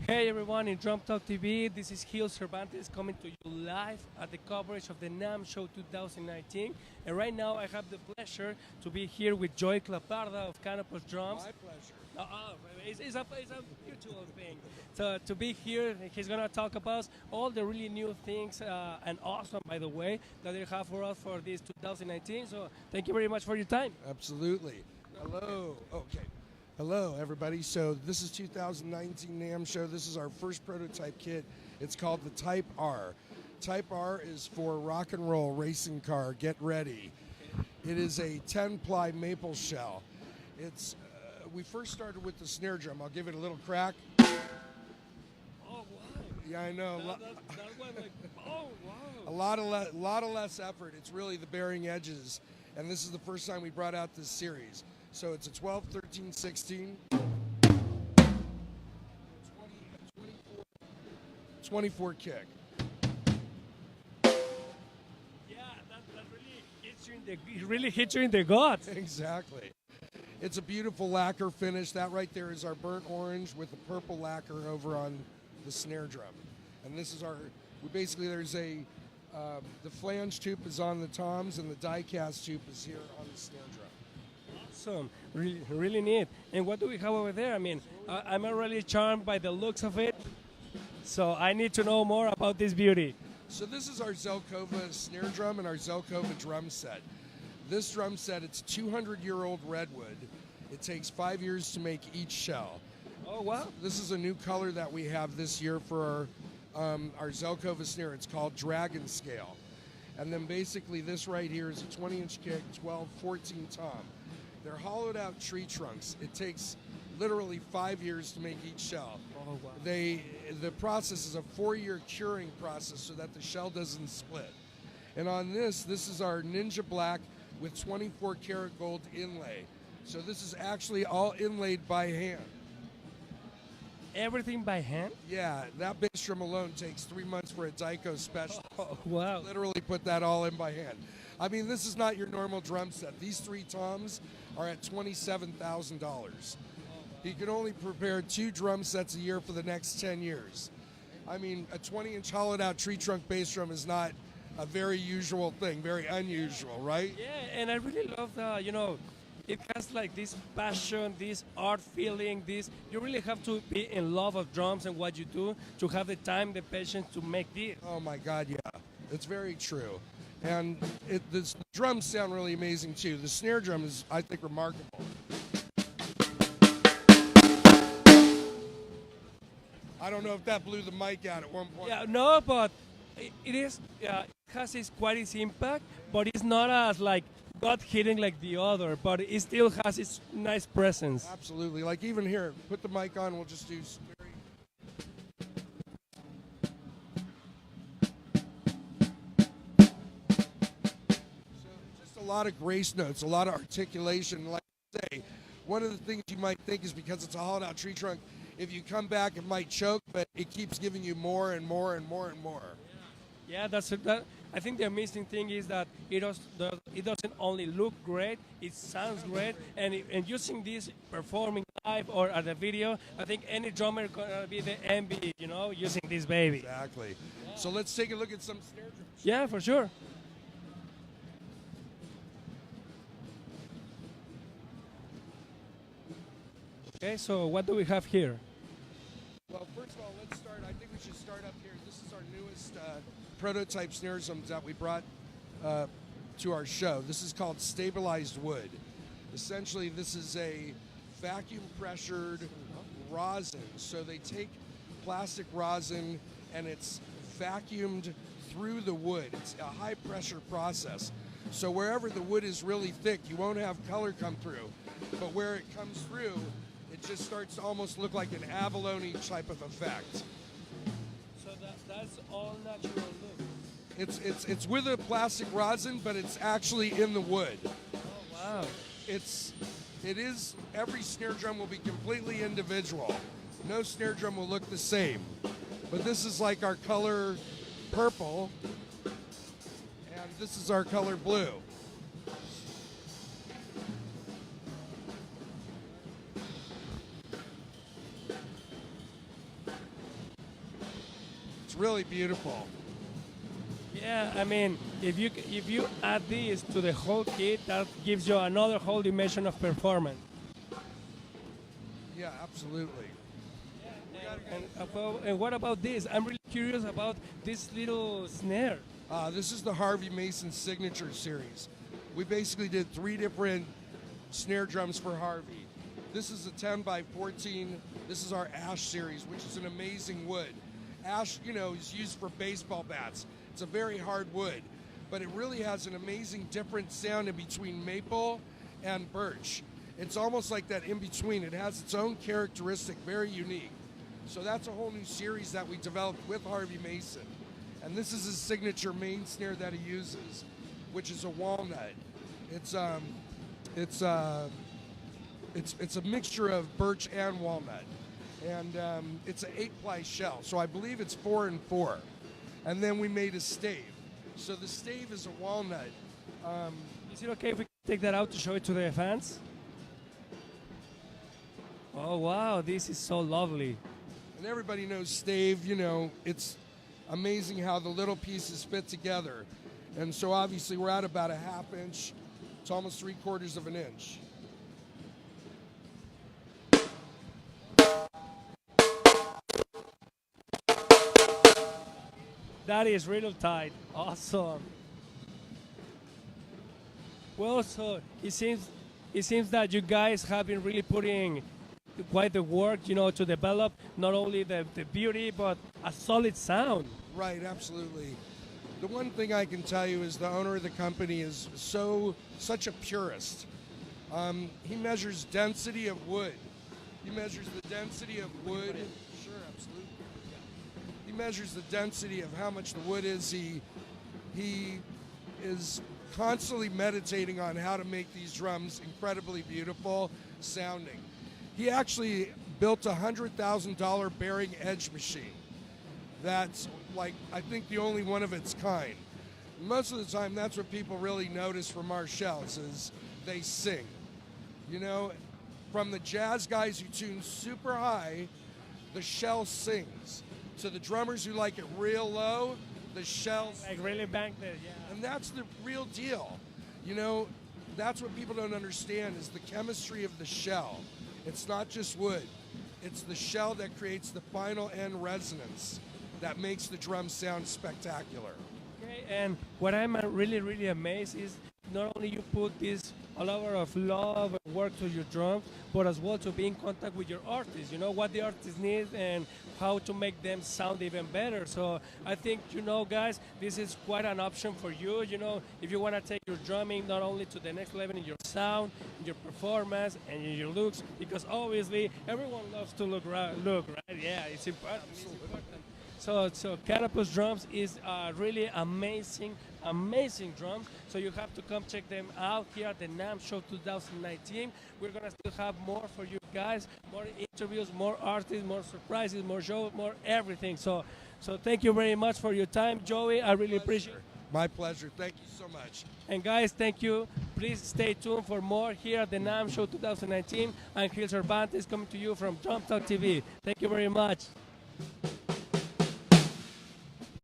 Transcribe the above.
Hey everyone in Drum Talk TV, this is Gil Cervantes coming to you live at the coverage of the NAMM Show 2019. And right now I have the pleasure to be here with Joey Klaparda of Canopus Drums. My pleasure. It's a mutual thing. So to be here, he's going to talk about all the really new things and awesome, by the way, that they have for us for this 2019. So thank you very much for your time. Absolutely. Hello. Okay. Hello, everybody. So this is 2019 NAMM Show. This is our first prototype kit. It's called the Type R. Type R is for rock and roll racing car. Get ready. It is a 10-ply maple shell. It's we first started with the snare drum. I'll give it a little crack. Oh, wow. Yeah, I know. That one, like, oh, wow. A lot of less effort. It's really the bearing edges. And this is the first time we brought out this series. So it's a 12, 13, 16, 24 kick. Yeah, that really hits you in the gut. Exactly. It's a beautiful lacquer finish. That right there is our burnt orange with the purple lacquer over on the snare drum. And this is there's the flange tube is on the toms and the die cast tube is here on the snare drum. Awesome, really neat. And what do we have over there? I mean, I'm already charmed by the looks of it, so I need to know more about this beauty. So this is our Zelkova snare drum and our Zelkova drum set. This drum set, it's 200-year-old redwood. It takes 5 years to make each shell. Oh, wow. This is a new color that we have this year for our Zelkova snare. It's called Dragon Scale. And then basically this right here is a 20-inch kick, 12, 14 tom. They're hollowed out tree trunks. It takes literally 5 years to make each shell. Oh, wow. The process is a 4-year curing process so that the shell doesn't split. And on this is our Ninja Black with 24 karat gold inlay. So this is actually all inlaid by hand. Everything by hand? Yeah, that bass drum alone takes 3 months for a Dyko special. Oh, wow. Literally put that all in by hand. I mean, this is not your normal drum set. These 3 toms are at $27,000. He could only prepare 2 drum sets a year for the next 10 years. I mean, a 20-inch hollowed-out tree trunk bass drum is not a very usual thing, very unusual, right? Yeah, and I really love the, it has like this passion, this art feeling, you really have to be in love of drums and what you do to have the time, the patience to make this. Oh my God, yeah. It's very true. And the drums sound really amazing too. The snare drum is, I think, remarkable. I don't know if that blew the mic out at one point. Yeah, no, but it has quite its impact, but it's not as like gut hitting like the other, but it still has its nice presence. Absolutely. Like even here, put the mic on, we'll just do very... So just a lot of grace notes, a lot of articulation. Like I say, one of the things you might think is because it's a hollowed out tree trunk, if you come back it might choke, but it keeps giving you more and more and more and more. Yeah, I think the amazing thing is that it doesn't only look great, it sounds great, and using this performing live or at a video, I think any drummer gonna be the envy, using this baby. Exactly. Yeah. So let's take a look at some snare drums. Yeah, for sure. Okay, so what do we have here? Well, first of all, let's start. I think we should start up here. This is our newest prototype snare drums that we brought to our show. This is called Stabilized Wood. Essentially, this is a vacuum pressured rosin. So they take plastic rosin and it's vacuumed through the wood. It's a high pressure process. So wherever the wood is really thick, you won't have color come through. But where it comes through, it just starts to almost look like an abalone type of effect. So that's all natural look. It's with a plastic rosin, but it's actually in the wood. Oh wow! It is. Every snare drum will be completely individual. No snare drum will look the same. But this is like our color purple, and this is our color blue. It's really beautiful. Yeah, I mean, if you add this to the whole kit, that gives you another whole dimension of performance. Yeah, absolutely. And what about this? I'm really curious about this little snare. This is the Harvey Mason Signature Series. We basically did 3 different snare drums for Harvey. This is a 10 by 14. This is our Ash series, which is an amazing wood. Ash, you know, is used for baseball bats. It's a very hard wood, but it really has an amazing different sound in between maple and birch. It's almost like that in between. It has its own characteristic, very unique. So that's a whole new series that we developed with Harvey Mason. And this is his signature main snare that he uses, which is a walnut. It's a mixture of birch and walnut. And it's an 8-ply shell. So I believe it's 4 and 4. And then we made a stave. So the stave is a walnut. Is it okay if we take that out to show it to the fans? Oh, wow, this is so lovely. And everybody knows stave, you know, it's amazing how the little pieces fit together. And so obviously we're at about a 1/2 inch. It's almost 3/4 of an inch. That is real tight. Awesome. Well, so it seems that you guys have been really putting quite the work, you know, to develop not only the beauty but a solid sound. Right, absolutely. The one thing I can tell you is the owner of the company is such a purist. He measures density of wood. He measures the density of wood. Sure, absolutely. He measures the density of how much the wood is. He is constantly meditating on how to make these drums incredibly beautiful sounding. He actually built a $100,000 bearing edge machine. That's like, I think, the only one of its kind. Most of the time, that's what people really notice from our shells is they sing. You know, from the jazz guys who tune super high, the shell sings. To the drummers who like it real low, the shells like really banked it, yeah. And that's the real deal. You know, that's what people don't understand is the chemistry of the shell. It's not just wood. It's the shell that creates the final end resonance that makes the drum sound spectacular. Okay, and what I'm really, really amazed is not only you put this a lot of love and work to your drums, but as well to be in contact with your artists, you know, what the artists need and how to make them sound even better. So I think, you know, guys, this is quite an option for you, you know, if you want to take your drumming not only to the next level in your sound, in your performance, and in your looks, because obviously everyone loves to look right? Yeah, it's important. So Canopus Drums is really amazing drums. So you have to come check them out here at the NAMM Show 2019. We're gonna still have more for you guys, more interviews, more artists, more surprises, more shows, more everything. So thank you very much for your time, Joey. I really appreciate it. My pleasure. Thank you so much. And guys, thank you. Please stay tuned for more here at the NAMM Show 2019. I'm Gil Cervantes coming to you from Drum Talk TV. Thank you very much.